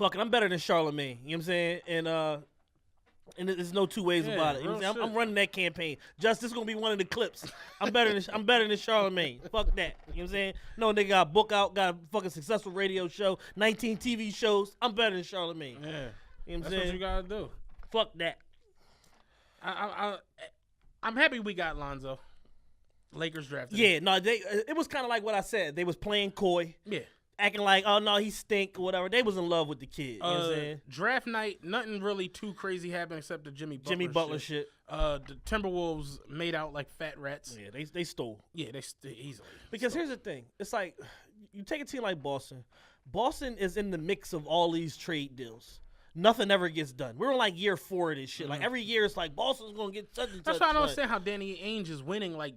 Fuck it, I'm better than Charlamagne. You know what I'm saying? And there's no two ways about it. You know what I'm running that campaign. Just this is gonna be one of the clips. I'm better than Charlamagne. Fuck that. You know what I'm saying? No nigga got a book out, got a fucking successful radio show, 19 TV shows. I'm better than Charlamagne. Yeah. You know what I'm That's saying? what you gotta do. Fuck that. I'm happy we got Lonzo. Lakers drafted him. Yeah, no, it was kind of like what I said. They was playing coy. Yeah. Acting like, oh no, he stink or whatever. They was in love with the kid. You know what I'm saying? Draft night, nothing really too crazy happened except the Jimmy Butler shit. The Timberwolves made out like fat rats. Yeah, they stole. Yeah, they easily. Because here's the thing. It's like, you take a team like Boston. Boston is in the mix of all these trade deals. Nothing ever gets done. We're on like year 4 of this shit. Like every year it's like Boston's going to get such and such. That's why I don't understand how Danny Ainge is winning like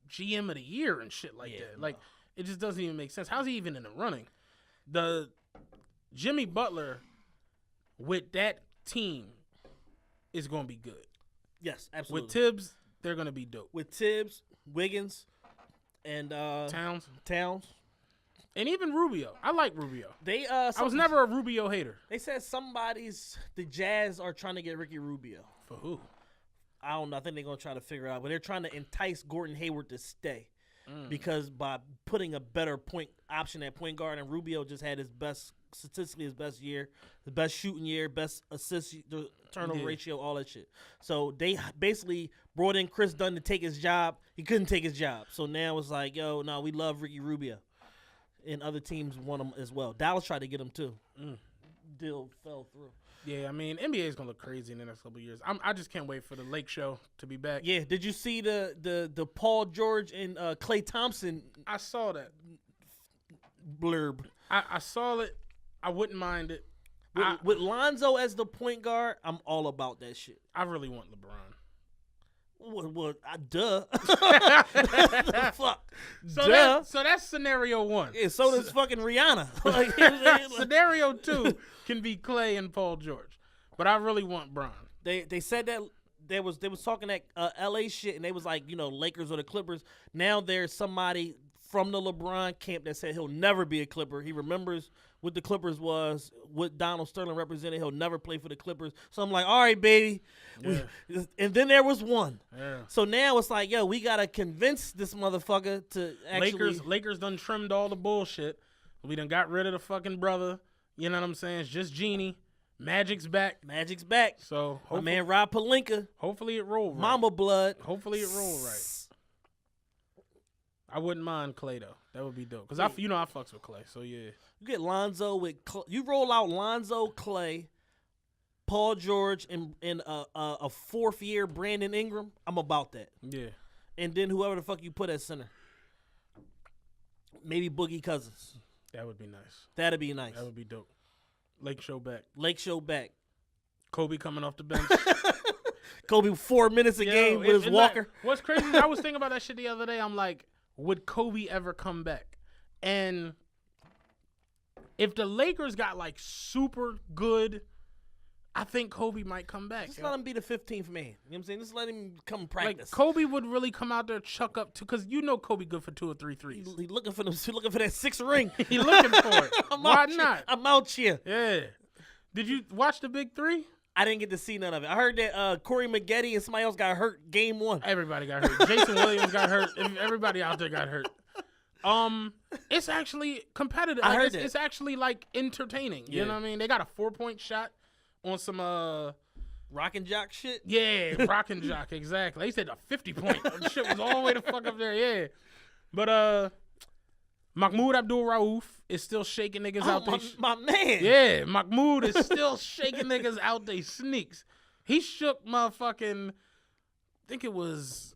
GM of the year and shit like that. Like, it just doesn't even make sense. How's he even in the running? The Jimmy Butler with that team is going to be good. Yes, absolutely. With Tibbs, they're going to be dope. With Tibbs, Wiggins, and Towns. And even Rubio. I like Rubio. I was never a Rubio hater. They said the Jazz are trying to get Ricky Rubio. For who? I don't know. I think they're going to try to figure it out. But they're trying to entice Gordon Hayward to stay. Because by putting a better point option at point guard, and Rubio just had statistically his best year, the best shooting year, best assist, turnover ratio, all that shit. So they basically brought in Chris Dunn to take his job. He couldn't take his job. So now it's like, yo, no, we love Ricky Rubio. And other teams want him as well. Dallas tried to get him too. Deal fell through. Yeah, I mean, NBA is gonna look crazy in the next couple of years. I just can't wait for the Lake Show to be back. Yeah, did you see the Paul George and Klay Thompson? I saw that blurb. I saw it. I wouldn't mind it. With Lonzo as the point guard, I'm all about that shit. I really want LeBron. Well, duh. The fuck. So that's scenario 1. Yeah, so does fucking Rihanna. Scenario 2 can be Clay and Paul George, but I really want Bron. They said that they was talking that LA shit, and they was like, Lakers or the Clippers. Now there's somebody from the LeBron camp that said he'll never be a Clipper. He remembers what the Clippers was, what Donald Sterling represented. He'll never play for the Clippers. So I'm like, all right, baby. Yeah. And then there was one. Yeah. So now it's like, yo, we got to convince this motherfucker to actually. Lakers done trimmed all the bullshit. We done got rid of the fucking brother. You know what I'm saying? It's just Genie. Magic's back. So my man Rob Pelinka. Hopefully it roll right. Mamba blood. Hopefully it roll right. I wouldn't mind Clay though. That would be dope. Cause I fucks with Clay. So yeah. You get Lonzo with you roll out Lonzo, Clay, Paul George, and a 4th year Brandon Ingram. I'm about that. Yeah. And then whoever the fuck you put at center. Maybe Boogie Cousins. That would be nice. That'd be nice. That would be dope. Lake Show back. Kobe coming off the bench. Kobe 4 minutes a game with his walker. Like, what's crazy is I was thinking about that shit the other day. I'm like, would Kobe ever come back? And if the Lakers got like super good, I think Kobe might come back. Just let him be the 15th man. You know what I'm saying? Just let him come practice. Like Kobe would really come out there, chuck up because Kobe good for 2 or 3 threes. He looking for them. He looking for that 6th ring. He looking for it. Why not? I'm out here. Yeah. Did you watch the Big 3? I didn't get to see none of it. I heard that Corey Maggette and somebody else got hurt game 1. Everybody got hurt. Jason Williams got hurt. Everybody out there got hurt. It's actually competitive. I heard that. It's actually like entertaining. You know what I mean? They got a 4-point shot on some rock and jock shit. Yeah, rock and jock, exactly. They said a 50-point. Shit was all the way the fuck up there. Yeah, but Mahmoud Abdul-Rauf is still shaking niggas out there. My man. Yeah, Mahmoud is still shaking niggas out they sneaks. He shook motherfucking. I think it was.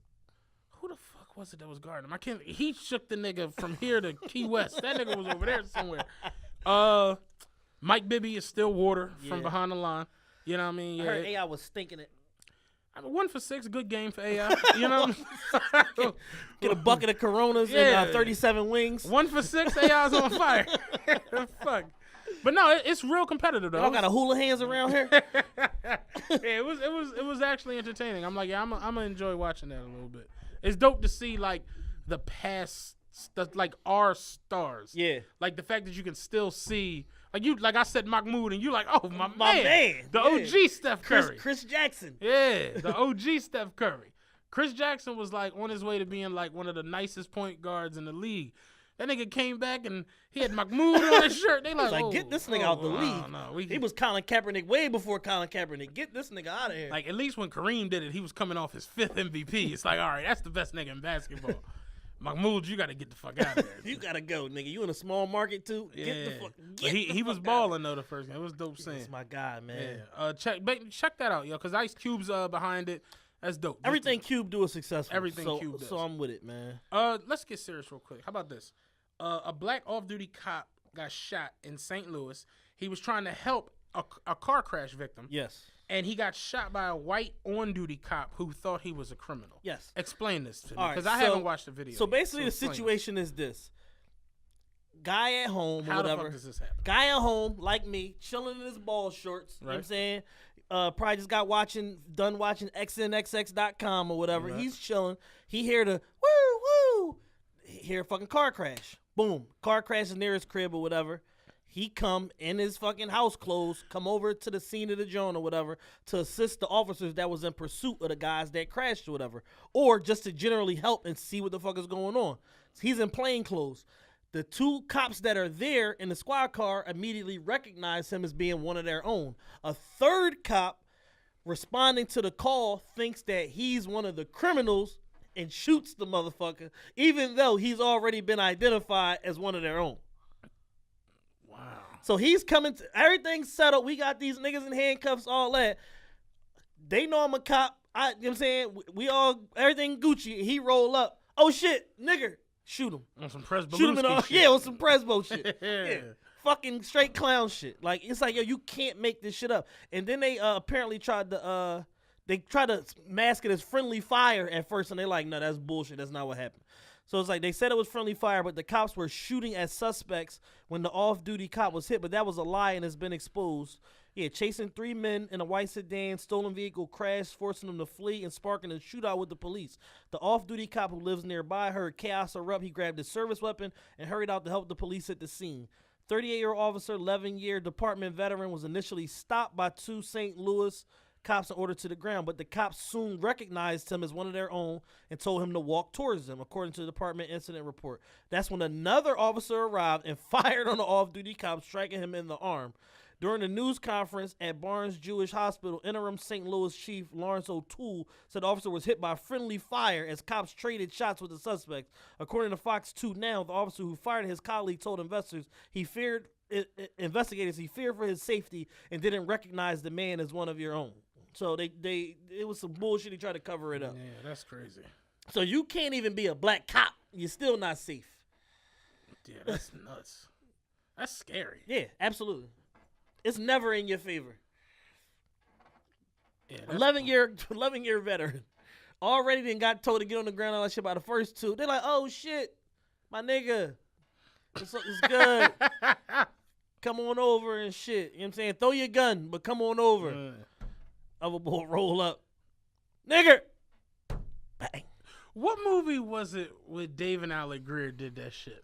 Who the fuck was it that was guarding him? He shook the nigga from here to Key West. That nigga was over there somewhere. Mike Bibby is still water from behind the line. You know what I mean? Yeah. I heard AI was stinking it. I mean, 1 for 6, good game for AI. You know, get a bucket of Coronas and 37 wings. 1 for 6, AI's on fire. Fuck, but no, it's real competitive though. Y'all got a hula hands around here. Yeah, it was actually entertaining. I'm like, yeah, I'm gonna enjoy watching that a little bit. It's dope to see like the past, like our stars. Yeah, like the fact that you can still see Like I said, Mahmoud, and you like, oh my man, the OG Steph Curry, Chris Jackson. Yeah, the OG Steph Curry. Chris Jackson was like on his way to being like one of the nicest point guards in the league. That nigga came back and he had Mahmoud on his shirt. They like, get this nigga out the league. No, he was Colin Kaepernick way before Colin Kaepernick. Get this nigga out of here. Like at least when Kareem did it, he was coming off his 5th MVP. It's like, all right, that's the best nigga in basketball. Mahmoud, you got to get the fuck out of there. You got to go, nigga. You in a small market too? Yeah. Get the fuck. He was balling though the first game. It was dope seeing. That's my guy, man. Yeah. Check that out, yo, because Ice Cube's behind it. That's dope. Everything Cube do is successful. Everything Cube does. So I'm with it, man. Let's get serious real quick. How about this? A black off-duty cop got shot in St. Louis. He was trying to help a car crash victim. Yes. And he got shot by a white on-duty cop who thought he was a criminal. Yes. Explain this to me, because I haven't watched the video. So basically, the situation is this: guy at home, or whatever. How the fuck does this happen? Guy at home, like me, chilling in his ball shorts. Right. You know what I'm saying? Probably just got done watching xnxx.com or whatever. Right. He's chilling. He hear the woo. He hear a fucking car crash. Boom. Car crash is near his crib or whatever. He come in his fucking house clothes, come over to the scene of the joint or whatever to assist the officers that was in pursuit of the guys that crashed or whatever. Or just to generally help and see what the fuck is going on. He's in plain clothes. The 2 cops that are there in the squad car immediately recognize him as being one of their own. A 3rd cop responding to the call thinks that he's one of the criminals and shoots the motherfucker, even though he's already been identified as one of their own. Wow. So he's coming to, everything's settled. We got these niggas in handcuffs, all that. They know I'm a cop. You know what I'm saying? We all, everything Gucci. He roll up. Oh shit, nigger. Shoot him. On some Presbo Shoot him in all, shit. Yeah, on some Presbo shit. Yeah. Fucking straight clown shit. Like, it's like, yo, you can't make this shit up. And then they apparently tried to mask it as friendly fire at first, and they're like, no, that's bullshit. That's not what happened. So it's like they said it was friendly fire, but the cops were shooting at suspects when the off-duty cop was hit, but that was a lie and has been exposed. Yeah, chasing 3 men in a white sedan, stolen vehicle crashed, forcing them to flee and sparking a shootout with the police. The off-duty cop who lives nearby heard chaos erupt. He grabbed his service weapon and hurried out to help the police at the scene. 38-year-old officer, 11-year department veteran, was initially stopped by 2 St. Louis cops and ordered to the ground, but the cops soon recognized him as one of their own and told him to walk towards them, according to the department incident report. That's when another officer arrived and fired on the off-duty cop, striking him in the arm. During the news conference at Barnes Jewish Hospital, interim St. Louis chief Lawrence O'Toole said the officer was hit by friendly fire as cops traded shots with the suspects. According to Fox 2 Now, the officer who fired his colleague told investigators he feared for his safety and didn't recognize the man as one of your own. So it was some bullshit. He tried to cover it up. Yeah, that's crazy. So you can't even be a black cop. You're still not safe. Yeah, that's nuts. That's scary. Yeah, absolutely. It's never in your favor. Yeah, 11-year veteran. Already then got told to get on the ground and all that shit by the first 2. They're like, oh shit, my nigga. It's good. Come on over and shit. You know what I'm saying? Throw your gun, but come on over. Other boy roll up. Nigger. Bang. What movie was it with Dave and Alec Greer did that shit?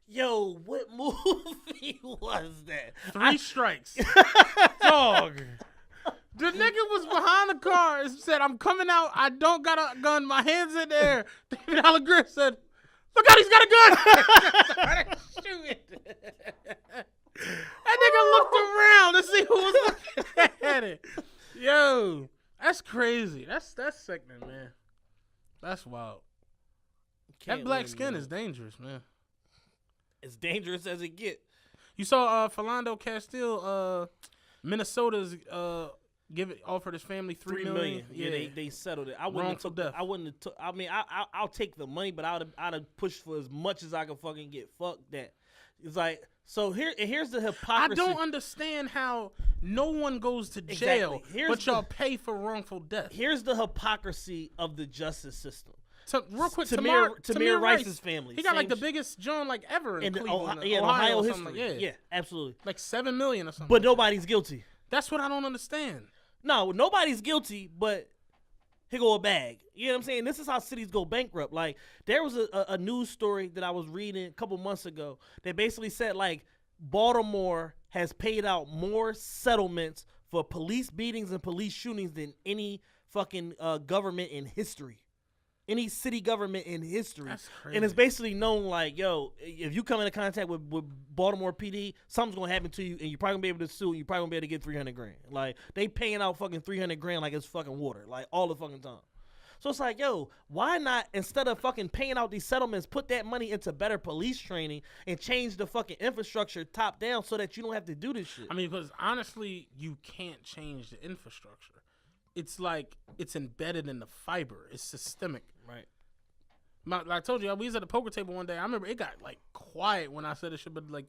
Yo, what movie was that? 3 Strikes. Dog. The nigga was behind the car and said, I'm coming out. I don't got a gun. My hand's in there. David Alec Greer said, look out, he's got a gun. Started shooting. That nigga looked around to see who was looking at it. Yo, that's crazy. That's sickening, man. That's wild. That black skin is dangerous, man. As dangerous as it get. You saw Philando Castile, Minnesota's offered his family $3 million. Yeah, they settled it. I wouldn't have took. I wouldn't have took. I mean, I'll take the money, but I'd have pushed for as much as I could fucking get. Fuck that. It's like, so here's the hypocrisy. I don't understand how no one goes to jail, but y'all pay for wrongful death. Here's the hypocrisy of the justice system. So real quick, Tamir Rice's family. He got like the biggest joint like ever in Cleveland, Ohio history. Like, yeah, absolutely. Like $7 million or something. But nobody's guilty. That's what I don't understand. No, nobody's guilty, but here go a bag. You know what I'm saying? This is how cities go bankrupt. Like, there was a news story that I was reading a couple months ago that basically said, like, Baltimore has paid out more settlements for police beatings and police shootings than any fucking government in history. Any city government in history. That's crazy. And it's basically known like, yo, if you come into contact with Baltimore PD, something's going to happen to you, and you're probably going to be able to sue, and you're probably going to be able to get 300 grand. Like, they paying out fucking 300 grand like it's fucking water, like, all the fucking time. So it's like, yo, why not, instead of fucking paying out these settlements, put that money into better police training and change the fucking infrastructure top down so that you don't have to do this shit? I mean, because honestly, you can't change the infrastructure. It's like it's embedded in the fiber. It's systemic. Right. Like I told you, we was at the poker table one day. I remember it got like quiet when I said this shit, but like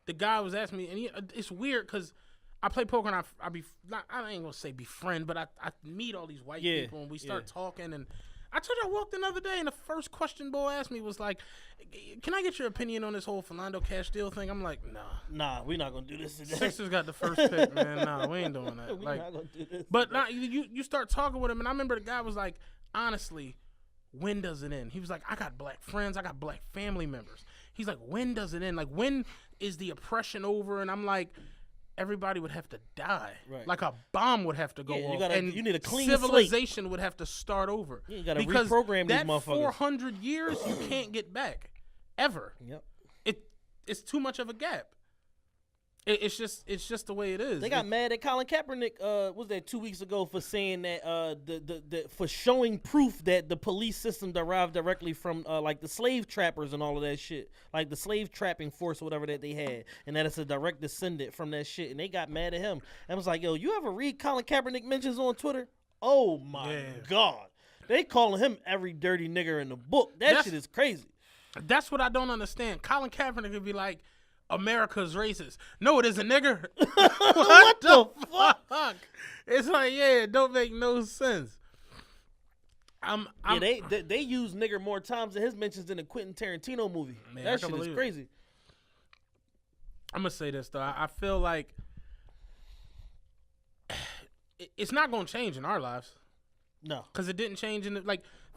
the guy was asking me, and it's weird because I play poker and I ain't gonna say befriend, but I meet all these white people and we start talking. And I told you I walked in the other day and the first question boy asked me was like, "Can I get your opinion on this whole Philando Castile thing?" I'm like, nah, we're not gonna do this today. Sixers got the first pick, man. Nah, we ain't doing that. We're not gonna do this. But nah, you start talking with him, and I remember the guy was like, honestly, when does it end? He was like, I got black friends, I got black family members. He's like, when does it end? Like, when is the oppression over? And I'm like, everybody would have to die. Right. Like a bomb would have to go off. And you need a clean civilization slate. Would have to start over. You gotta reprogram these motherfuckers. That 400 years you can't get back. Ever. Yep. It's too much of a gap. It's just the way it is. They got mad at Colin Kaepernick. Was that 2 weeks ago for saying that for showing proof that the police system derived directly from like the slave trappers and all of that shit, like the slave trapping force or whatever that they had, and that it's a direct descendant from that shit. And they got mad at him. And was like, yo, you ever read Colin Kaepernick mentions on Twitter? Oh my god, they calling him every dirty nigger in the book. That shit is crazy. That's what I don't understand. Colin Kaepernick would be like, America's racist. No, it isn't, nigger. what the fuck? It's like, it don't make no sense. They use nigger more times in his mentions than a Quentin Tarantino movie. Man, that shit is crazy. I'm gonna say this though. I feel like it's not gonna change in our lives. No, because it didn't change in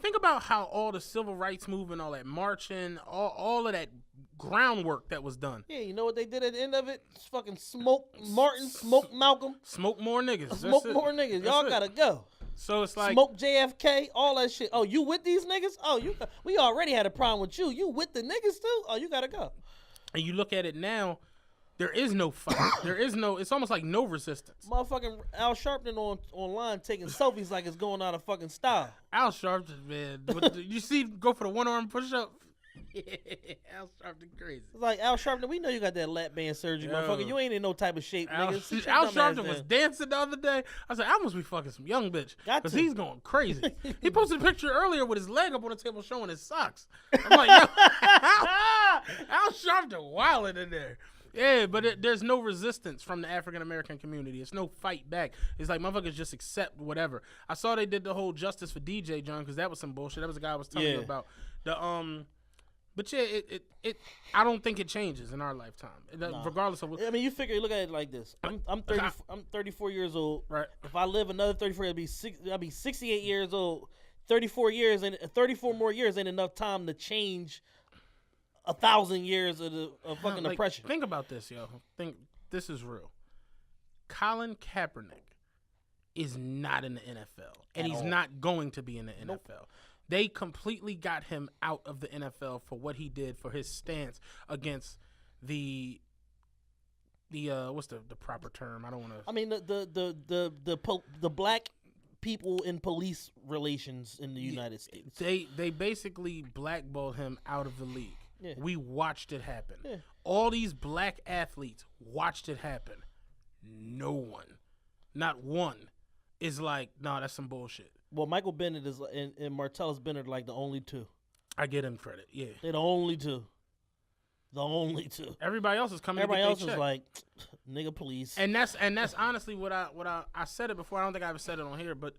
think about how all the civil rights movement, all that marching, all of that groundwork that was done. Yeah, you know what they did at the end of it? Fucking smoke Martin, smoke Malcolm. Smoke more niggas. Smoke more niggas. Y'all gotta go. So it's like smoke JFK, all that shit. Oh, you with these niggas? Oh, we already had a problem with you. You with the niggas too? Oh, you gotta go. And you look at it now, there is no fight. It's almost like no resistance. Motherfucking Al Sharpton online taking selfies like it's going out of fucking style. Al Sharpton, man. You see, go for the one-arm push-up. Yeah, Al Sharpton crazy. It's like, Al Sharpton, we know you got that lap band surgery, motherfucker. You ain't in no type of shape, nigga. Al Sharpton was dancing the other day. I said, I must be fucking some young bitch. Because he's going crazy. He posted a picture earlier with his leg up on the table showing his socks. I'm like, yo, Al Sharpton wilding in there. Yeah, but there's no resistance from the African-American community. It's no fight back. It's like motherfuckers just accept whatever. I saw they did the whole Justice for DJ, John, because that was some bullshit. That was a guy I was telling you about. But yeah, it I don't think it changes in our lifetime, regardless of what. I mean, you look at it like this. I'm 34 years old. Right. If I live another 34, I'll be 68 years old. 34 years and 34 more years ain't enough time to change 1,000 years of fucking oppression. Think about this, yo. Think this is real. Colin Kaepernick is not in the NFL, and he's not going to be in the NFL. They completely got him out of the NFL for what he did for his stance against the what's the proper term? I don't want to. I mean the black people in police relations in the United States. They basically blackballed him out of the league. Yeah. We watched it happen. Yeah. All these black athletes watched it happen. No one, not one, is like, nah, that's some bullshit. Well, Michael Bennett and Martellus Bennett are like the only two. I give him credit, yeah. They're the only two. The only two. Everybody else is coming. Everybody else is like, nigga, police. And that's honestly what I said it before. I don't think I ever said it on here, but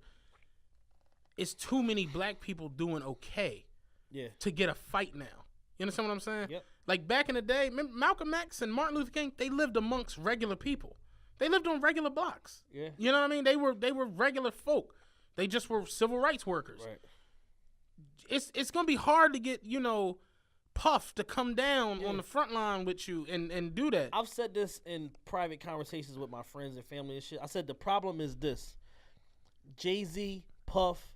it's too many black people doing okay. Yeah. To get a fight now. You understand what I'm saying? Yep. Like back in the day, Malcolm X and Martin Luther King, they lived amongst regular people. They lived on regular blocks. Yeah. You know what I mean? They were regular folk. They just were civil rights workers. Right. It's gonna be hard to get, Puff to come down on the front line with you and do that. I've said this in private conversations with my friends and family and shit. I said the problem is this: Jay-Z, Puff,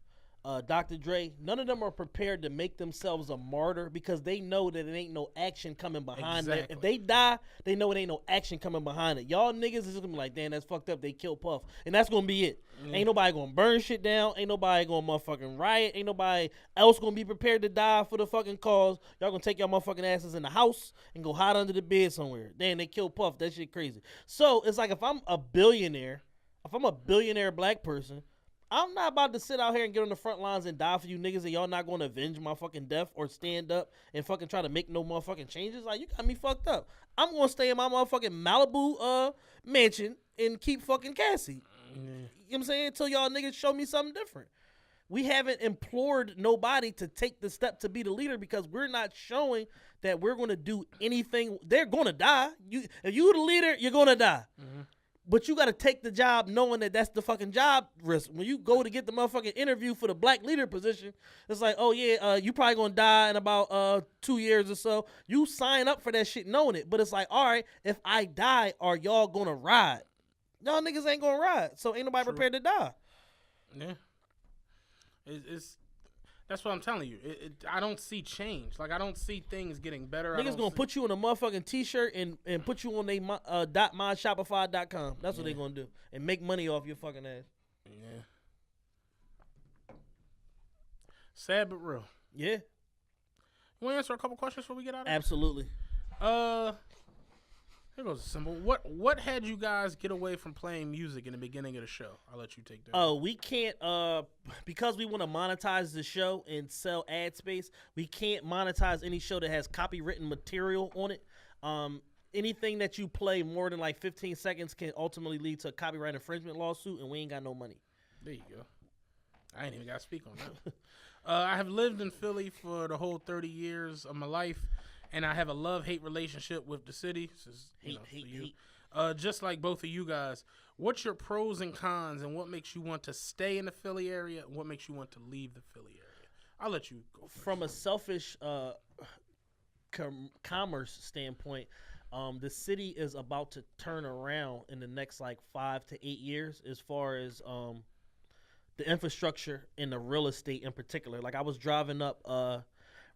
Dr. Dre, none of them are prepared to make themselves a martyr because they know that it ain't no action coming behind it. If they die, they know it ain't no action coming behind it. Y'all niggas is just gonna be like, damn, that's fucked up. They killed Puff. And that's gonna be it. Ain't nobody gonna burn shit down. Ain't nobody gonna motherfucking riot. Ain't nobody else gonna be prepared to die for the fucking cause. Y'all gonna take y'all motherfucking asses in the house and go hide under the bed somewhere. Damn, they killed Puff. That shit crazy. So it's like if I'm a billionaire black person, I'm not about to sit out here and get on the front lines and die for you niggas and y'all not going to avenge my fucking death or stand up and fucking try to make no motherfucking changes. Like, you got me fucked up. I'm going to stay in my motherfucking Malibu mansion and keep fucking Cassie. You know what I'm saying? Until y'all niggas show me something different. We haven't implored nobody to take the step to be the leader because we're not showing that we're going to do anything. They're going to die. If you're the leader, you're going to die. Mm-hmm. But you got to take the job knowing that that's the fucking job risk. When you go to get the motherfucking interview for the black leader position, it's like, oh, yeah, you probably going to die in about 2 years or so. You sign up for that shit knowing it. But it's like, all right, if I die, are y'all going to ride? Y'all niggas ain't going to ride. So ain't nobody prepared to die. Yeah. That's what I'm telling you. I don't see change. Like, I don't see things getting better. Niggas gonna put you in a motherfucking t-shirt and put you on they .myshopify.com. That's what they gonna do. And make money off your fucking ass. Yeah. Sad but real. Yeah. You want to answer a couple questions before we get out of here? Absolutely. Here goes a symbol. What had you guys get away from playing music in the beginning of the show? I'll let you take that. Oh, we can't because we want to monetize the show and sell ad space. We can't monetize any show that has copywritten material on it. Anything that you play more than like 15 seconds can ultimately lead to a copyright infringement lawsuit, and we ain't got no money. There you go. I ain't even got to speak on that. I have lived in Philly for the whole 30 years of my life. And I have a love-hate relationship with the city. Hate. Just like both of you guys, what's your pros and cons, and what makes you want to stay in the Philly area, and what makes you want to leave the Philly area? I'll let you go first. From a selfish commerce standpoint, the city is about to turn around in the next like 5 to 8 years as far as the infrastructure and the real estate in particular. Like, I was driving up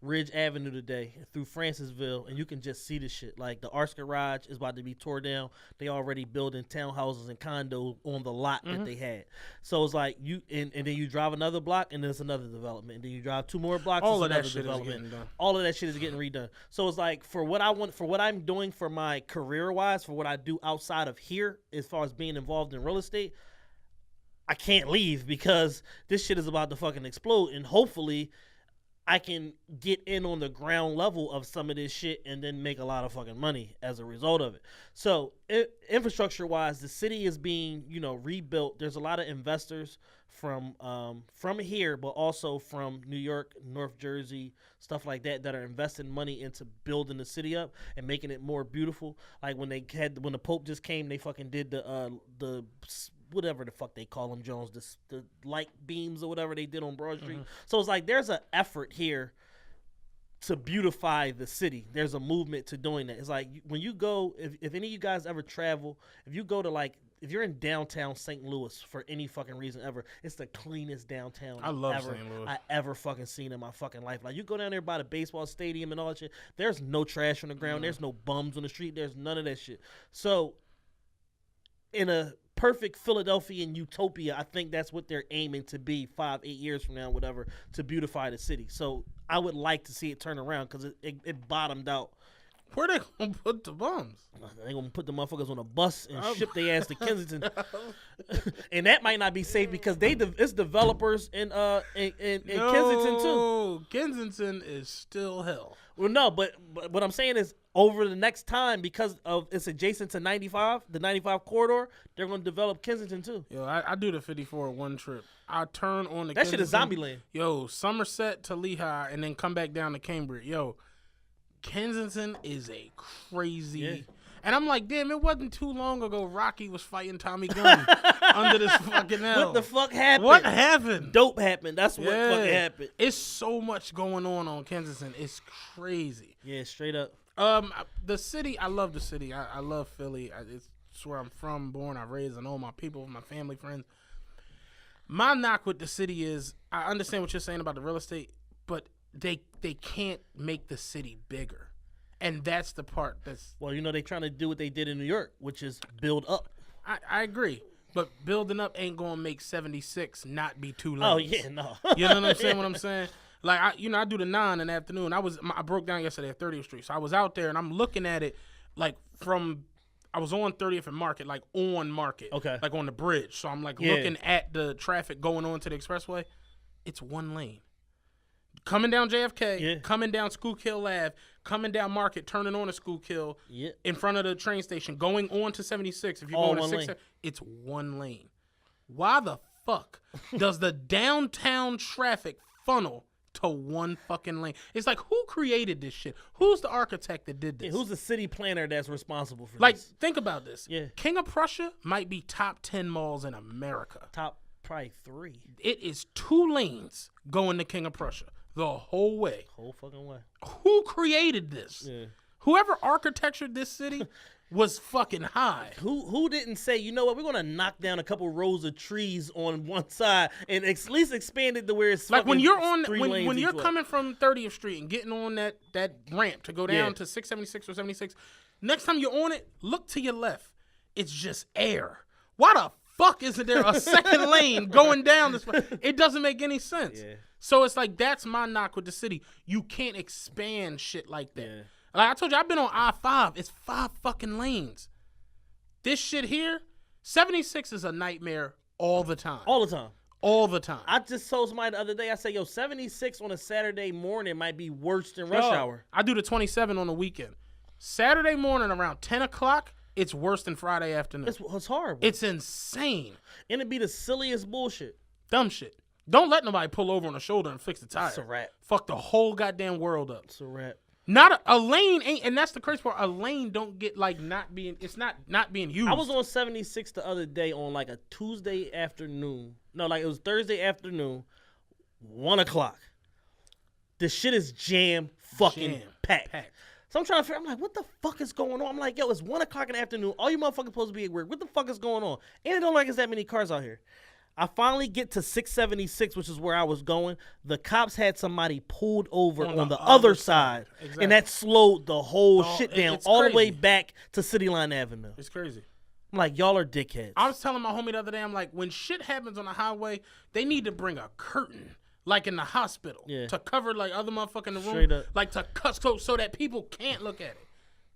Ridge Avenue today through Francisville, and you can just see the shit. Like, the Arts Garage is about to be tore down. They already building townhouses and condos on the lot that they had. So it's like and then you drive another block, and there's another development. And then you drive 2 more blocks, all of another that shit development. Is getting done. All of that shit is getting redone. So it's like, for what I want, for what I'm doing for my career wise, for what I do outside of here, as far as being involved in real estate, I can't leave because this shit is about to fucking explode, and hopefully I can get in on the ground level of some of this shit and then make a lot of fucking money as a result of it. So infrastructure wise, the city is being, rebuilt. There's a lot of investors from here, but also from New York, North Jersey, stuff like that are investing money into building the city up and making it more beautiful. Like when the Pope just came, they fucking did the whatever the fuck they call them, Jones, the light beams or whatever they did on Broad Street. So it's like there's an effort here to beautify the city. There's a movement to doing that. It's like when you go, if any of you guys ever travel, if you go to if you're in downtown St. Louis for any fucking reason ever, it's the cleanest downtown I ever fucking seen in my fucking life. Like, you go down there by the baseball stadium and all that shit, there's no trash on the ground. There's no bums on the street. There's none of that shit. So in a perfect Philadelphian utopia, I think that's what they're aiming to be 5-8 years from now, whatever, to beautify the city. So I would like to see it turn around because it bottomed out. Where they gonna put the bums? They gonna put the motherfuckers on a bus and ship their ass to Kensington, and that might not be safe because it's developers in Kensington too. Kensington is still hell. Well, no, but what I'm saying is, over the next time, because of it's adjacent to 95, the 95 corridor, they're gonna develop Kensington too. Yo, I do the 54 one trip. I turn on the that Kensington. Shit is zombie land. Yo, Somerset to Lehigh, and then come back down to Cambridge. Yo, Kensington is a crazy. Yeah. And I'm like, damn, it wasn't too long ago Rocky was fighting Tommy Gunn under this fucking L. What the fuck happened? What happened? Dope happened. That's what fucking happened. It's so much going on Kensington. It's crazy. Yeah, straight up. The city, I love the city. I love Philly. It's where I'm from, born, I raised, I know my people, my family, friends. My knock with the city is, I understand what you're saying about the real estate, but they can't make the city bigger. And that's the part that's... Well, they're trying to do what they did in New York, which is build up. I agree. But building up ain't going to make 76 not be too lanes. Oh, yeah, no. You know what I'm saying? What I'm saying? Like, I do the 9 in the afternoon. I broke down yesterday at 30th Street. So I was out there, and I'm looking at it, like, I was on 30th and Market, like, on Market. Okay. Like, on the bridge. So I'm, like, looking at the traffic going on to the expressway. It's one lane. Coming down JFK, coming down Schuylkill Ave, coming down Market, turning on to Schuylkill, in front of the train station, going on to 76. If you're going to 6, it's one lane. Why the fuck does the downtown traffic funnel to one fucking lane? It's like, who created this shit? Who's the architect that did this? Who's the city planner that's responsible for this? Like, think about this. Yeah. King of Prussia might be top 10 malls in America. Top probably 3. It is 2 lanes going to King of Prussia. The whole way. Whole fucking way. Who created this? Yeah. Whoever architectured this city was fucking high. Who didn't say, you know what, we're gonna knock down a couple rows of trees on one side and at least expand it to where it's like when you're on 3 lanes when you're each way. coming from 30th Street and getting on that ramp to go down to 676 or 76. Next time you're on it, look to your left. It's just air. Why the fuck isn't there a second lane going down this way? It doesn't make any sense. Yeah. So it's like, that's my knock with the city. You can't expand shit like that. Yeah. Like I told you, I've been on I-5. It's 5 fucking lanes. This shit here, 76 is a nightmare all the time. All the time. All the time. I just told somebody the other day, I said, 76 on a Saturday morning might be worse than rush hour. I do the 27 on the weekend. Saturday morning around 10 o'clock, it's worse than Friday afternoon. It's horrible. It's insane. And it'd be the silliest bullshit. Dumb shit. Don't let nobody pull over on the shoulder and fix the tire. It's a wrap. Fuck the whole goddamn world up. It's a wrap. Not a lane ain't, and that's the crazy part. A lane don't get like it's not being used. I was on 76 the other day on like a Tuesday afternoon. No, like it was Thursday afternoon, 1 o'clock. The shit is packed. So I'm trying to figure, I'm like, what the fuck is going on? I'm like, it's 1 o'clock in the afternoon. All you motherfuckers supposed to be at work. What the fuck is going on? And it don't like there's that many cars out here. I finally get to 676, which is where I was going. The cops had somebody pulled over on the other side. Exactly. And that slowed the whole shit down all the way back to City Line Avenue. It's crazy. I'm like, y'all are dickheads. I was telling my homie the other day, I'm like, when shit happens on the highway, they need to bring a curtain, like in the hospital, to cover like other motherfuckers in the room. Straight up. Like to cut so that people can't look at it.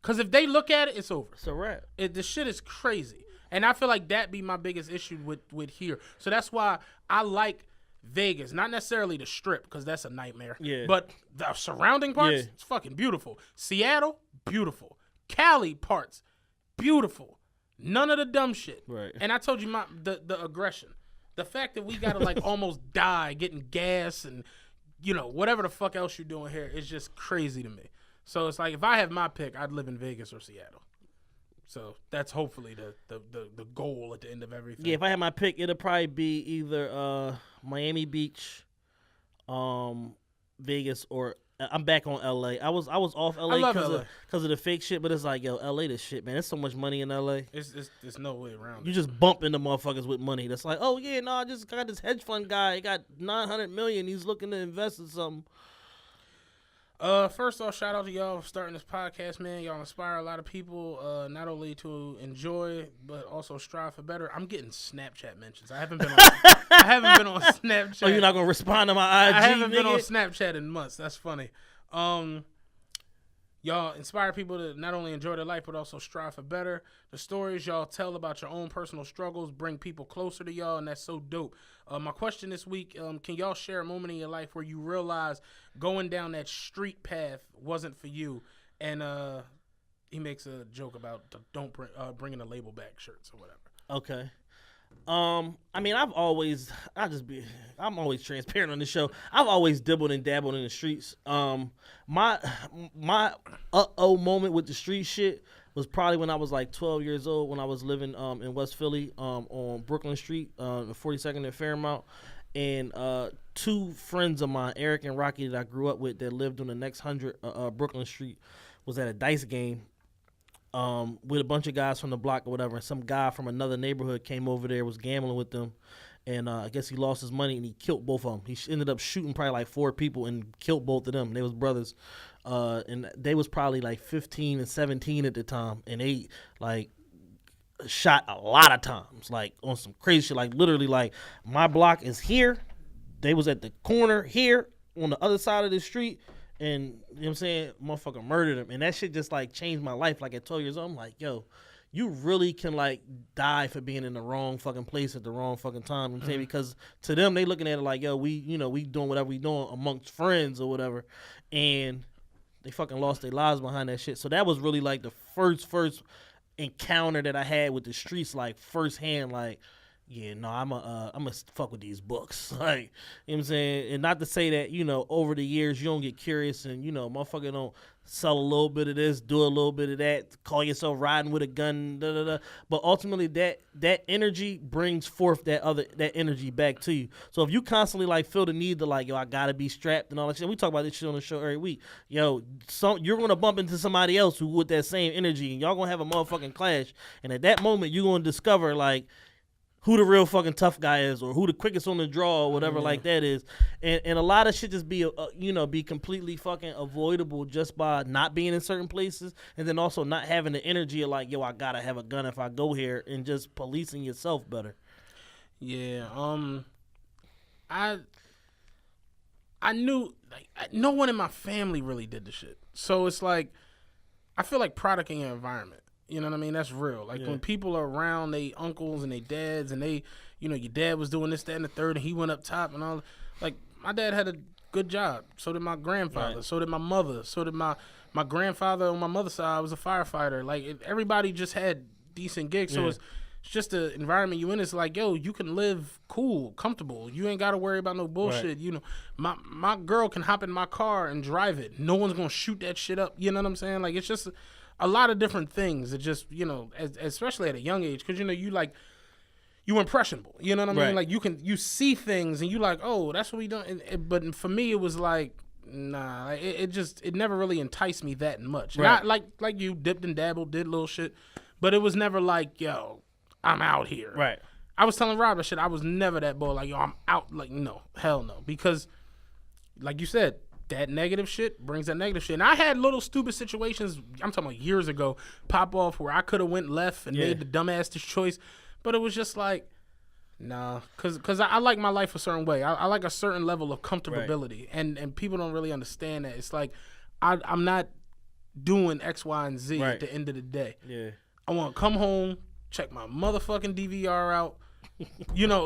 Because if they look at it, it's over. It's a wrap. The shit is crazy. And I feel like that be my biggest issue with here. So that's why I like Vegas. Not necessarily the Strip, because that's a nightmare. Yeah. But the surrounding parts, it's fucking beautiful. Seattle, beautiful. Cali parts, beautiful. None of the dumb shit. Right. And I told you the aggression. The fact that we got to like almost die getting gas and, whatever the fuck else you're doing here is just crazy to me. So it's like, if I have my pick, I'd live in Vegas or Seattle. So that's hopefully the goal at the end of everything. Yeah, if I had my pick, it'll probably be either Miami Beach, Vegas, or I'm back on LA. I was off LA because of the fake shit, but it's like, LA this shit, man. There's so much money in LA. There's no way around you it. Just bump into motherfuckers with money. That's like, oh yeah, no, I just got this hedge fund guy. He got $900 million. He's looking to invest in something. First off, shout out to y'all for starting this podcast, man. Y'all inspire a lot of people, not only to enjoy but also strive for better. I'm getting Snapchat mentions. I haven't been on Snapchat. Oh, you're not gonna respond to my IG? I haven't been on Snapchat in months. That's funny. Y'all inspire people to not only enjoy their life but also strive for better. The stories y'all tell about your own personal struggles bring people closer to y'all, and that's so dope. My question this week, can y'all share a moment in your life where you realized going down that street path wasn't for you? And he makes a joke about bringing a label back shirts or whatever. Okay. I mean, I'm always transparent on the show. I've always dibbled and dabbled in the streets. My moment with the street shit, was probably when I was like 12 years old, when I was living in West Philly on Brooklyn Street, 42nd and Fairmount. And two friends of mine, Eric and Rocky, that I grew up with, that lived on the next 100 Brooklyn Street, was at a dice game with a bunch of guys from the block or whatever. And some guy from another neighborhood came over there, was gambling with them. And I guess he lost his money and he killed both of them. He ended up shooting probably like 4 people and killed both of them. They was brothers. And they was probably like 15 and 17 at the time. And they like shot a lot of times, like on some crazy shit. Like literally, like my block is here. They was at the corner here on the other side of the street. And you know what I'm saying? Motherfucker murdered him. And that shit just like changed my life. Like at 12 years old, I'm like, yo, you really can like die for being in the wrong fucking place at the wrong fucking time. You know what I'm saying? Because to them, they looking at it like, yo, we doing whatever we doing amongst friends or whatever. And they fucking lost their lives behind that shit. So that was really like the first encounter that I had with the streets, like firsthand, like, yeah, no, I'm a fuck with these books. Like, you know what I'm saying? And not to say that, over the years you don't get curious and, motherfucker don't sell a little bit of this, do a little bit of that, call yourself riding with a gun, da da da. But ultimately that energy brings forth that energy back to you. So if you constantly like feel the need to like, yo, I gotta be strapped and all that shit. We talk about this shit on the show every week. Yo, you're gonna bump into somebody else who with that same energy and y'all gonna have a motherfucking clash. And at that moment you're gonna discover like who the real fucking tough guy is, or who the quickest on the draw, or whatever like that is. And a lot of shit just be completely fucking avoidable just by not being in certain places, and then also not having the energy of like, yo, I gotta have a gun if I go here, and just policing yourself better. Yeah. I knew like no one in my family really did the shit, so it's like I feel like product in your environment. You know what I mean? That's real. Like when people are around they uncles and they dads and they, your dad was doing this, that, and the third, and he went up top and all. Like my dad had a good job. So did my grandfather. Right. So did my mother. So did my grandfather on my mother's side was a firefighter. Like everybody just had decent gigs. So it's just the environment you in. It's like, yo, you can live cool, comfortable. You ain't got to worry about no bullshit. Right. My girl can hop in my car and drive it. No one's gonna shoot that shit up. You know what I'm saying? Like it's just a lot of different things that just, especially at a young age, because, you impressionable. You know what I mean? Like, you see things and you like, oh, that's what we done. But for me, it was like, nah, it never really enticed me that much. Right. Not like you dipped and dabbled, did little shit, but it was never like, yo, I'm out here. Right. I was telling Rob that shit. I was never that boy, like, yo, I'm out. Like, no, hell no. Because, like you said, that negative shit brings that negative shit. And I had little stupid situations, I'm talking about years ago, pop off where I could have went left and made the dumbass choice. But it was just like, nah. Because I like my life a certain way. I like a certain level of comfortability. Right. And people don't really understand that. It's like, I'm not doing X, Y, and Z at the end of the day. Yeah. I want to come home, check my motherfucking DVR out.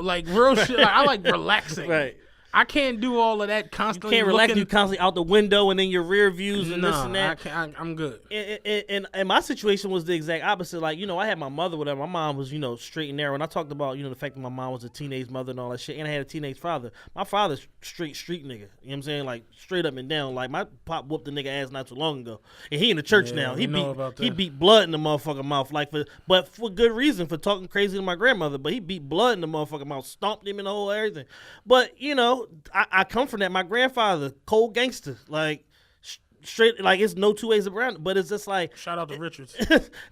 Like real shit. Like, I like relaxing. Right. I can't do all of that constantly. You can't relax. You constantly out the window and then your rear views and this and that. I'm good. And my situation was the exact opposite. Like, I had my mother, whatever. My mom was, straight and narrow. And I talked about, the fact that my mom was a teenage mother and all that shit. And I had a teenage father. My father's straight street nigga. You know what I'm saying? Like, straight up and down. Like, my pop whooped the nigga ass not too long ago. And he in the church now. He beat blood in the motherfucking mouth. But for good reason, for talking crazy to my grandmother. But he beat blood in the motherfucking mouth. Stomped him in the whole everything. But, I come from that. My grandfather, cold gangster, like straight, like it's no two ways around it. But it's just like, shout out to Richards.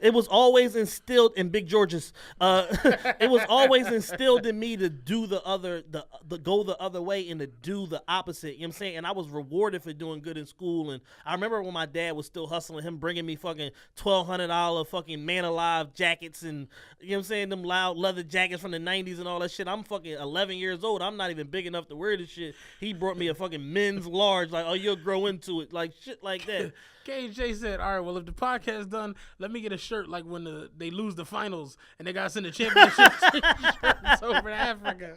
It was always instilled in Big George's. It was always instilled in me to do the go the other way and to do the opposite. You know what I'm saying? And I was rewarded for doing good in school. And I remember when my dad was still hustling, him bringing me fucking $1,200 fucking Man Alive jackets and you know what I'm saying, them loud leather jackets from the 90s and all that shit. I'm fucking 11 years old. I'm not even big enough to wear this shit. He brought me a fucking men's large, like, oh, you'll grow into it, like shit like that. KJ said, all right, well, if the podcast done, let me get a shirt like when they lose the finals and they got to send the championship shirts over to Africa.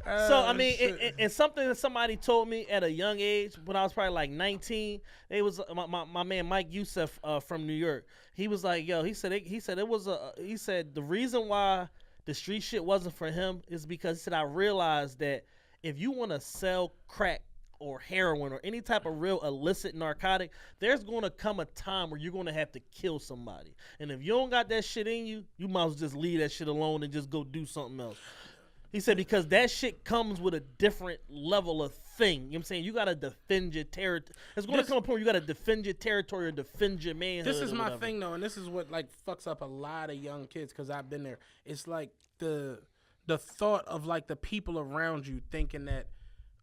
So, I mean, and something that somebody told me at a young age, when I was probably like 19, it was my man Mike Youssef from New York. He was like, yo, he said the reason why the street shit wasn't for him is because he said, I realized that if you want to sell crack or heroin or any type of real illicit narcotic, there's going to come a time where you're going to have to kill somebody. And if you don't got that shit in you, you might as well just leave that shit alone and just go do something else. He said because that shit comes with a different level of thing. You know what I'm saying? You got to defend your territory. It's going to come a point where you got to defend your territory or defend your manhood. This is my thing, though, and this is what, like, fucks up a lot of young kids because I've been there. It's like the thought of, like, the people around you thinking that,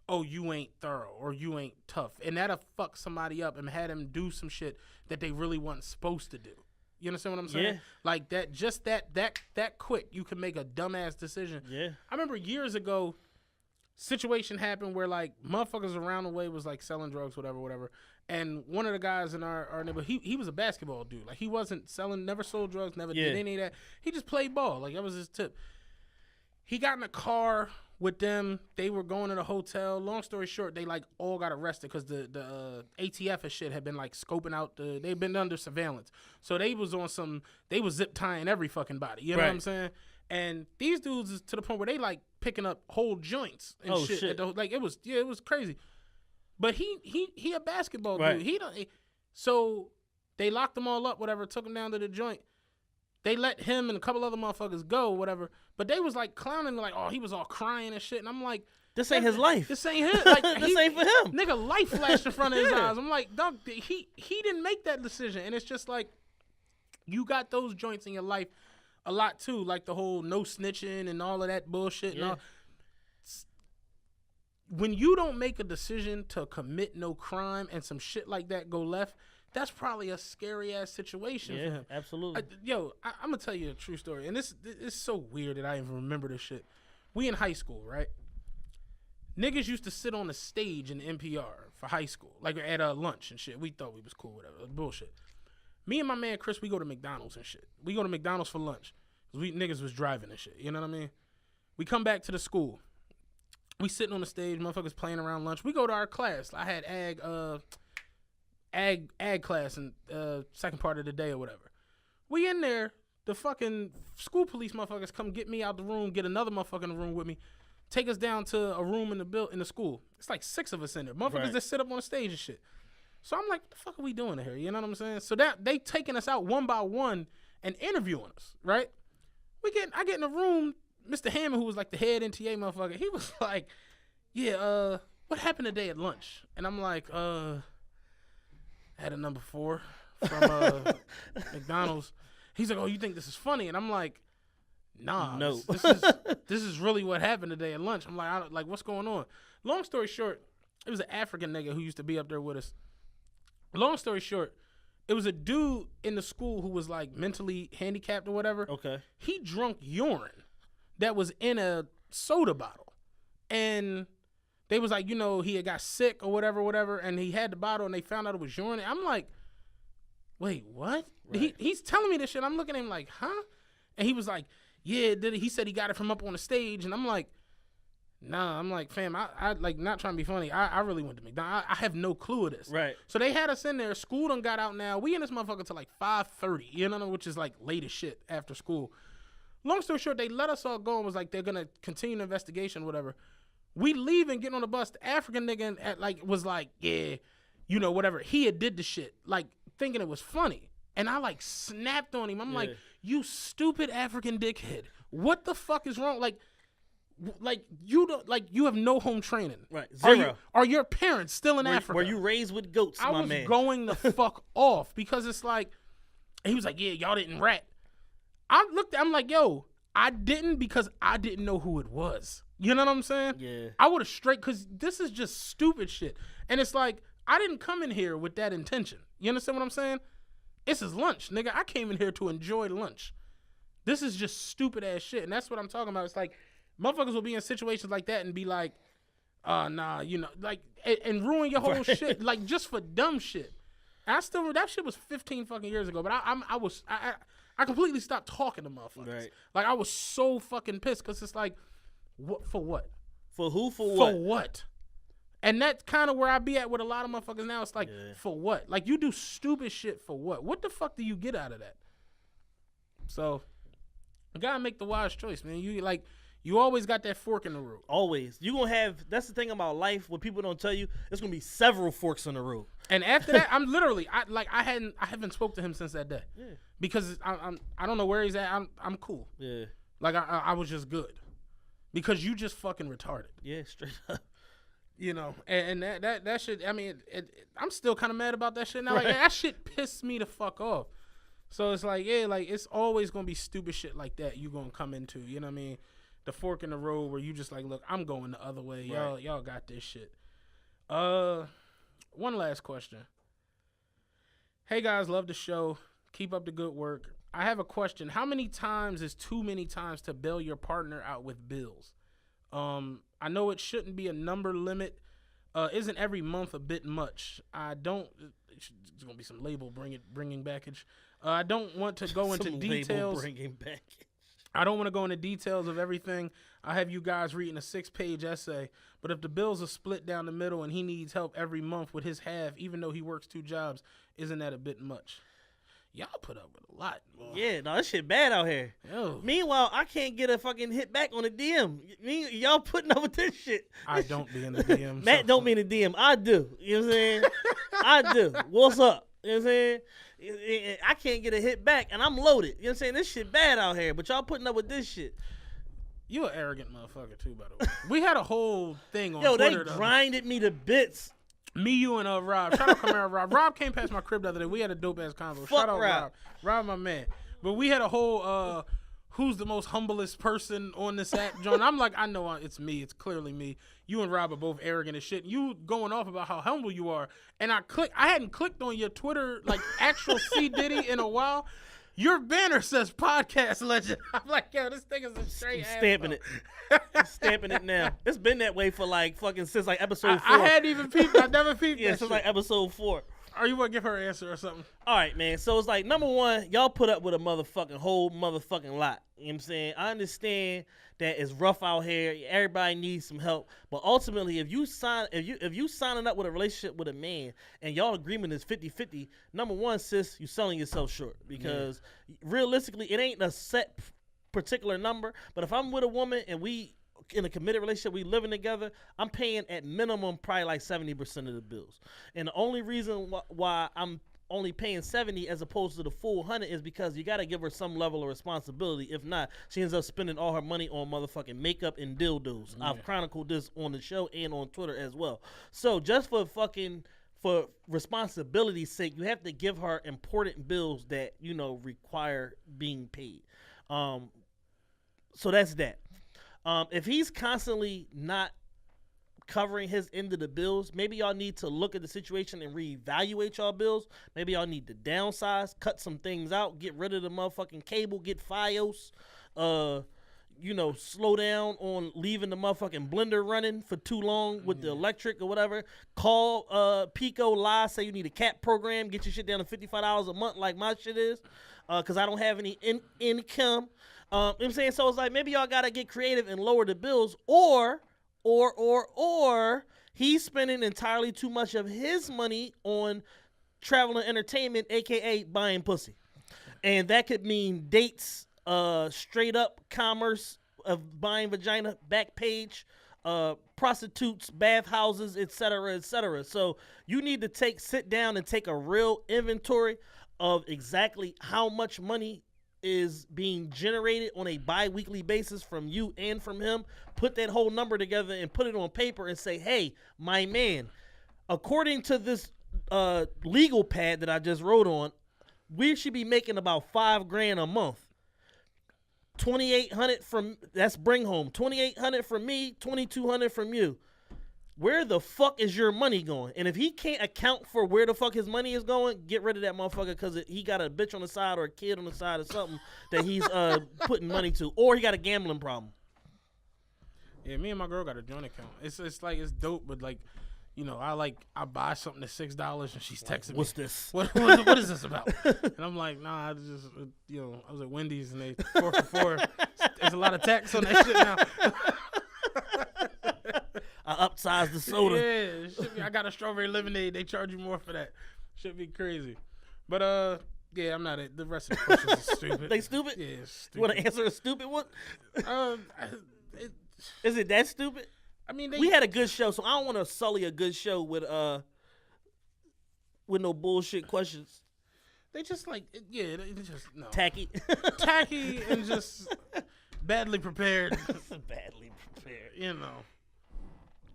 oh, you ain't thorough or you ain't tough. And that'll fuck somebody up and have them do some shit that they really weren't supposed to do. You understand what I'm saying? Yeah. Like that, just that quick, you can make a dumbass decision. Yeah. I remember years ago, situation happened where like motherfuckers around the way was like selling drugs, whatever. And one of the guys in our neighborhood, he was a basketball dude. Like he wasn't selling, never sold drugs, never did any of that. He just played ball. Like that was his tip. He got in a car with them. They were going to the hotel. Long story short, they like all got arrested because the ATF and shit had been like scoping out they'd been under surveillance. So they was zip tying every fucking body. You know what I'm saying? And these dudes is to the point where they like picking up whole joints and shit. Like it was crazy. But he a basketball dude. He don't. So they locked them all up, whatever. Took them down to the joint. They let him and a couple other motherfuckers go, whatever. But they was like clowning, like, oh, he was all crying and shit. And I'm like, this ain't his life. This ain't him. Like, this ain't for him. Nigga, life flashed in front of his eyes. I'm like, dog, he didn't make that decision. And it's just like, you got those joints in your life a lot too, like the whole no snitching and all of that bullshit. And all. When you don't make a decision to commit no crime and some shit like that go left, that's probably a scary ass situation for him. Absolutely. I'm gonna tell you a true story, and this is so weird that I even remember this shit. We in high school, right? Niggas used to sit on the stage in NPR for high school, like at lunch and shit. We thought we was cool, whatever. Bullshit. Me and my man Chris, we go to McDonald's and shit. We go to McDonald's for lunch. We niggas was driving and shit. You know what I mean? We come back to the school. We sitting on the stage, motherfuckers playing around lunch. We go to our class. I had ag class in second part of the day or whatever. We in there, the fucking school police motherfuckers come get me out the room, get another motherfucker in the room with me, take us down to a room in the school. It's like 6 of us in there. Motherfuckers that sit up on the stage and shit. So I'm like, what the fuck are we doing here? You know what I'm saying? So that they taking us out one by one and interviewing us, right? I get in the room, Mr. Hammond, who was like the head NTA motherfucker, he was like, yeah, what happened today at lunch? And I'm like, I had a number 4 from McDonald's. He's like, oh, you think this is funny? And I'm like, nah, no. this is really what happened today at lunch. I'm like, what's going on? Long story short, it was an African nigga who used to be up there with us. Long story short, it was a dude in the school who was like mentally handicapped or whatever. Okay. He drunk urine that was in a soda bottle. And they was like, he had got sick or whatever, and he had the bottle and they found out it was urine. I'm like, wait, what? Right. He's telling me this shit. I'm looking at him like, huh? And he was like, yeah, he said he got it from up on the stage. And I'm like, nah. I'm like, fam, I like not trying to be funny. I really went to McDonald's. I have no clue of this. Right. So they had us in there. School done got out now. We in this motherfucker till like 5:30, which is like late as shit after school. Long story short, they let us all go and was like, they're going to continue the investigation, whatever. We leave and get on the bus. The African nigga was like, yeah, whatever. He had did the shit, like thinking it was funny. And I like snapped on him. I'm like, you stupid African dickhead. What the fuck is wrong? Like you don't you have no home training. Right. Zero. Are your parents still in Africa? Were you raised with goats, my man? I was going the fuck off because it's like, he was like, yeah, y'all didn't rat. I'm like, yo, I didn't because I didn't know who it was. You know what I'm saying? Yeah. I would have because this is just stupid shit. And it's like, I didn't come in here with that intention. You understand what I'm saying? This is lunch, nigga. I came in here to enjoy lunch. This is just stupid ass shit. And that's what I'm talking about. It's like, motherfuckers will be in situations like that and be like, nah, and ruin your whole shit, like just for dumb shit. And that shit was 15 fucking years ago, but I completely stopped talking to motherfuckers. Right. Like, I was so fucking pissed because it's like, what for what? For who? For what? For what? And that's kind of where I be at with a lot of motherfuckers now. It's like, for what? Like, you do stupid shit for what? What the fuck do you get out of that? So, you gotta make the wise choice, man. You always got that fork in the road. Always. You gonna have. That's the thing about life. What people don't tell you, it's gonna be several forks in the road. And after that, I'm literally, I haven't spoke to him since that day. Yeah. Because I don't know where he's at. I'm cool. Yeah. Like I was just good. Because you just fucking retarded. Yeah, straight up. You know, and that shit. I mean, I'm still kind of mad about that shit now. Like that shit pissed me the fuck off. So it's like, yeah, like it's always gonna be stupid shit like that you gonna come into. You know what I mean? The fork in the road where you just like, look, I'm going the other way. Right. Y'all got this shit. One last question. Hey guys, love the show. Keep up the good work. I have a question. How many times is too many times to bail your partner out with bills? I know it shouldn't be a number limit. Isn't every month a bit much? I don't. It's gonna be some label bringing baggage. I don't want to go into details. I don't want to go into details of everything. I have you guys reading a 6-page essay. But if the bills are split down the middle and he needs help every month with his half, even though he works 2 jobs, isn't that a bit much? Y'all put up with a lot. Boy. Yeah, no, that shit bad out here. Yo. Meanwhile, I can't get a fucking hit back on the DM. Y'all putting up with this shit. I don't be in the DM. Matt don't be in the DM. I do. You know what I'm saying? I do. What's up? You know what I'm saying? I can't get a hit back, and I'm loaded. You know what I'm saying? This shit bad out here, but y'all putting up with this shit. You an arrogant motherfucker, too, by the way. We had a whole thing on Twitter. Twitter. They grinded me to bits. Me, you, and Rob. Shout out Camaro Rob. Rob came past my crib the other day. We had a dope-ass convo. Shout out Rob. Rob, my man. But we had a whole who's the most humblest person on this app, John. I'm like, I know it's me. It's clearly me. You and Rob are both arrogant as shit. You going off about how humble you are. And I hadn't clicked on your Twitter, like, actual C. Diddy in a while. Your banner says podcast legend. I'm like, yo, this thing is a straight ass. Stamping it. Stamping it now. It's been that way for like fucking since like episode 4. I hadn't even peeped. I never peeped. Yeah, since like episode 4. Or you want to give her an answer or something? All right, man. So it's like, number one, y'all put up with a whole motherfucking lot. You know what I'm saying? I understand that it's rough out here. Everybody needs some help. But ultimately, if you signing up with a relationship with a man and y'all agreement is 50-50, number one, sis, you selling yourself short. Because realistically, it ain't a set particular number. But if I'm with a woman and we in a committed relationship, we living together, I'm paying at minimum probably like 70% of the bills. And the only reason why I'm only paying 70 as opposed to the full 100 is because you got to give her some level of responsibility. If not, she ends up spending all her money on motherfucking makeup and dildos. Yeah. I've chronicled this on the show and on Twitter as well. So just for responsibility's sake, you have to give her important bills that, you know, require being paid. So that's that. If he's constantly not covering his end of the bills, maybe y'all need to look at the situation and reevaluate y'all bills. Maybe y'all need to downsize, cut some things out, get rid of the motherfucking cable, get Fios, slow down on leaving the motherfucking blender running for too long with the electric or whatever. Call Pico, lie, say you need a cap program, get your shit down to $55 a month like my shit is, because I don't have any income. You know what I'm saying? So it's like, maybe y'all gotta get creative and lower the bills, or he's spending entirely too much of his money on travel and entertainment, aka buying pussy. And that could mean dates, straight up commerce of buying vagina, back page, prostitutes, bathhouses, etc., etc. So you need to sit down and take a real inventory of exactly how much money is being generated on a bi-weekly basis from you and from him. Put that whole number together and put it on paper and say, hey, my man, according to this legal pad that I just wrote on, we should be making about $5,000 a month. $2,800 from, that's bring home. $2,800 from me, $2,200 from you. Where the fuck is your money going? And if he can't account for where the fuck his money is going, get rid of that motherfucker, because he got a bitch on the side or a kid on the side or something that he's putting money to, or he got a gambling problem. Yeah, me and my girl got a joint account. It's like, it's dope, but like, you know, I buy something at $6 and she's texting me. What's this? What is this about? And I'm like, nah, I just, I was at Wendy's and they 4 for 4. There's a lot of tax on that shit now. I upsized the soda. Yeah, I got a strawberry lemonade. They charge you more for that. Should be crazy. But yeah, I'm not the rest of the questions are stupid. They stupid? Yeah, stupid. You want to answer a stupid one? Is it that stupid? I mean, we had a good show, so I don't want to sully a good show with no bullshit questions. They just they just no tacky and just badly prepared. Badly prepared. You know.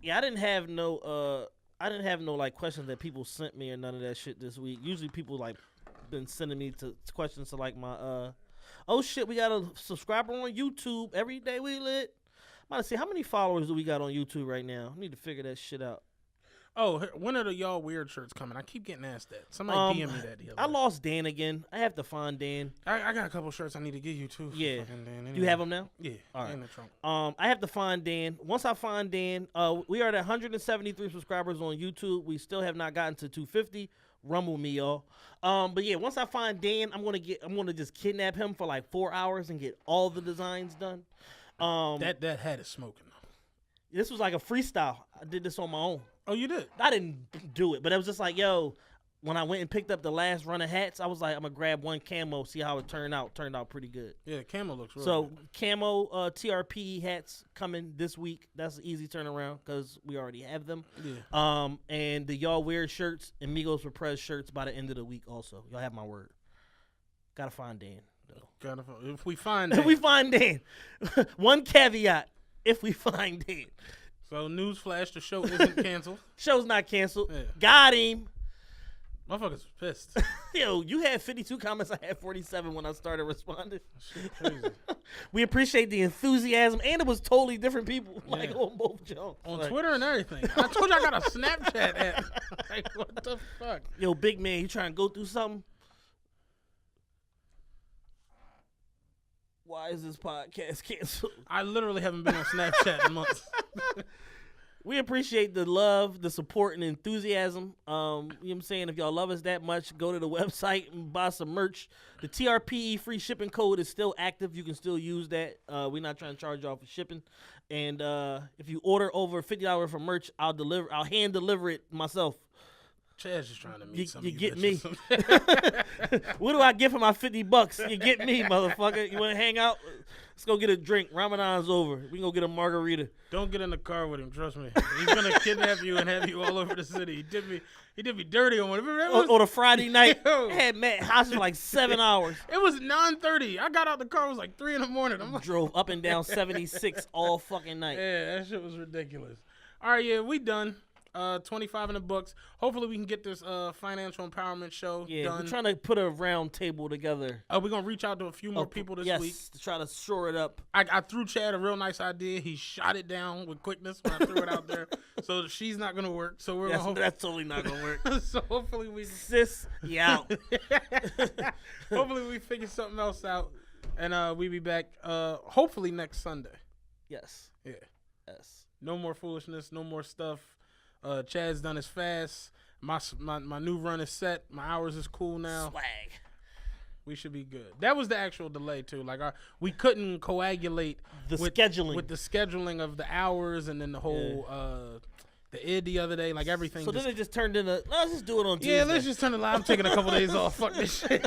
Yeah, I didn't have no like questions that people sent me or none of that shit this week. Usually people like been sending me to questions to like my oh shit, we got a subscriber on YouTube. Every day we lit. I'm about to see how many followers do we got on YouTube right now. I need to figure that shit out. Oh, when are the y'all weird shirts coming? I keep getting asked that. Somebody DM me that the other I day. lost Dan again. I have to find Dan. I got a couple shirts I need to give you too. Yeah. Dan, Do you have them now? Yeah. All right. In the trunk. I have to find Dan. Once I find Dan, we are at 173 subscribers on YouTube. We still have not gotten to 250. Rumble me, y'all. But yeah, once I find Dan, I'm gonna just kidnap him for like 4 hours and get all the designs done. That hat is smoking though. This was like a freestyle. I did this on my own. Oh, you did? I didn't do it, but it was just like, yo, when I went and picked up the last run of hats, I was like, I'm gonna grab one camo, see how it turned out. Turned out pretty good. Yeah, camo looks really so good. Camo TRP hats coming this week. That's an easy turnaround because we already have them. Yeah. And the y'all weird shirts and Migos for Prez shirts by the end of the week. Also, y'all have my word. Gotta find Dan though. If we find Dan. If we find Dan. One caveat: if we find Dan. So newsflash, the show isn't canceled. Show's not canceled. Yeah. Got him. Motherfuckers pissed. Yo, you had 52 comments. I had 47 when I started responding. Shit crazy. We appreciate the enthusiasm, and it was totally different people, like on both Jones. On like, Twitter and everything. I told you I got a Snapchat app. Like, what the fuck? Yo, big man, you trying to go through something? Why is this podcast canceled? I literally haven't been on Snapchat in months. We appreciate the love, the support, and enthusiasm. You know what I'm saying? If y'all love us that much, go to the website and buy some merch. The TRPE free shipping code is still active. You can still use that. We're not trying to charge y'all for shipping. And if you order over $50 for merch, I'll hand deliver it myself. Chad's just trying to meet you get me. What do I get for my $50? You get me, motherfucker. You want to hang out? Let's go get a drink. Ramadan's over. We can go get a margarita. Don't get in the car with him. Trust me. He's gonna kidnap you and have you all over the city. He did me dirty on one. On a Friday night. I had Matt hostage for like 7 hours. It was 9:30. I got out the car. It was like 3 a.m. I'm like, drove up and down 76 all fucking night. Yeah, that shit was ridiculous. All right, yeah, we done. 25 in the books. Hopefully we can get this financial empowerment show done. We're trying to put a round table together. We're going to reach out to a few more people this week. Yes, to try to shore it up. I threw Chad a real nice idea. He shot it down with quickness when I threw it out there. So she's not going to work. So we're that's totally not going to work. So hopefully we... Sis, you out. Hopefully we figure something else out. And we be back hopefully next Sunday. Yes. Yeah. Yes. No more foolishness. No more stuff. Chad's done his fast. My new run is set. My hours is cool now. Swag. We should be good. That was the actual delay too. Like we couldn't coagulate scheduling with the scheduling of the hours and then the whole the id the other day. Like everything. So then it just turned into let's just do it on Tuesday. Yeah, let's just turn it live. I'm taking a couple days off. Fuck this shit.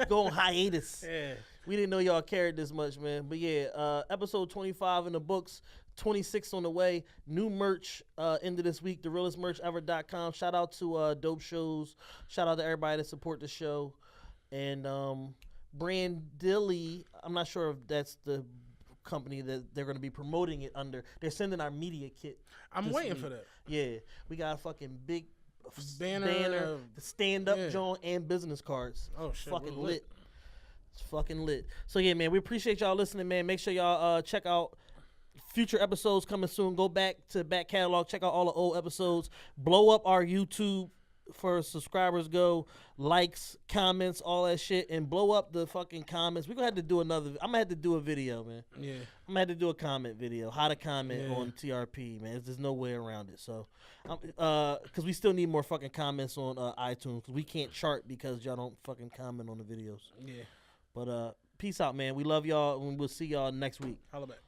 Go on hiatus. Yeah. We didn't know y'all cared this much, man. But yeah, episode 25 in the books. 26 on the way. New merch end of this week. TheRealestMerchEver.com. Shout out to Dope Shows. Shout out to everybody that support the show. And Brandilly, I'm not sure if that's the company that they're going to be promoting it under. They're sending our media kit. I'm waiting for that. Yeah. We got a fucking big banner the stand-up joint, and business cards. Oh, shit. Fucking lit. It's fucking lit. So, yeah, man, we appreciate y'all listening, man. Make sure y'all check out future episodes coming soon. Go back to back catalog. Check out all the old episodes. Blow up our YouTube for subscribers go. Likes, comments, all that shit. And blow up the fucking comments. We're going to have to do I'm going to have to do a video, man. Yeah. I'm going to have to do a comment video. How to comment on TRP, man. There's no way around it. So, because we still need more fucking comments on iTunes. Because we can't chart because y'all don't fucking comment on the videos. Yeah. But peace out, man. We love y'all. And we'll see y'all next week. Holla back.